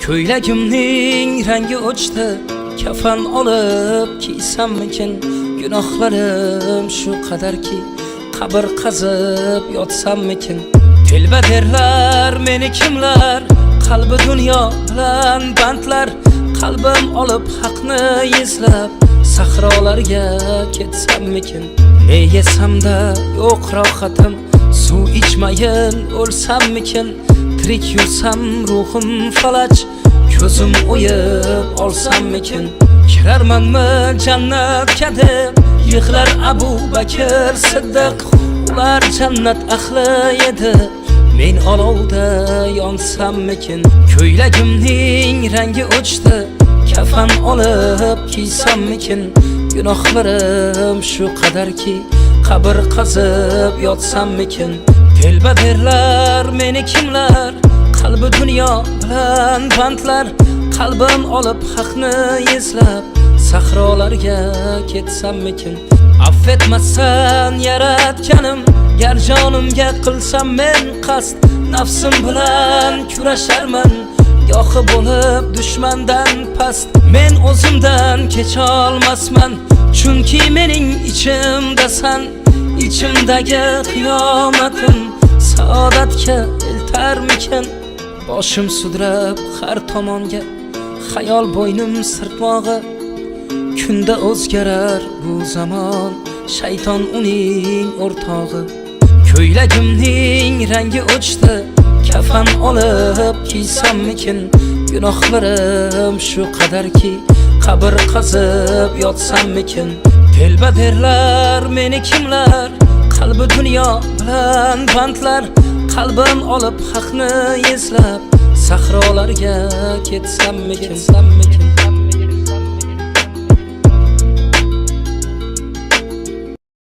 Ko'ylagimning rangi o'chdi, kafan olib kiysammikin? Gunohlarim shu qadarki, qabr qazib yotsammikin? Telba derlar meni kimlar, qalbi dunyo bilan bandlar. Qalbim olib haqni izlab, sahrolarga ketsammikin? Ne yesamda yo'q rohatim, suv ichmayin o'lsammikin? Tirik yursam ruhim falaj, ko'zim o'yib olsammikin? Kirarmanmi jannatga deb, yig'lar Abu Bakr Siddiq. Ular jannat ahli edi, men olovda yonsammikin? Ko'ylagimning rangi o'chdi, kafan olib kiysammikin? Gunohlarim shu qadarki, qabr qazib yotsammikin? Telba derlar meni kimlar, qalbi dunyo bilan bandlar. Qalbim olib haqni izlab, sahrolarga ketsammikin? Affetmasan yaratganim, gar jonimga qilsam men qasd. Nafsim bilan kurasharman, gohi bo'lib dushmandan past. Men o'zimdan kecholmasman, chunki mening ichimdasan. İçimdagi qiyomatim saodatga eltarmikin? Boshim sudrab har tomonga, xayol bo'ynim sirtmog'i. Kunda o'zgarar bu zamon, shayton uning o'rtog'i. Ko'ylagimning rangi o'chdi, kafan olib kiysammikin? Gunohlarim shu qadarki, qabr qazib yotsammikin? Telba derlar meni kimlar, qalbi dunyo bilan bandlar. Qalbim olib haqni izlab, sahrolarga ketsammikin?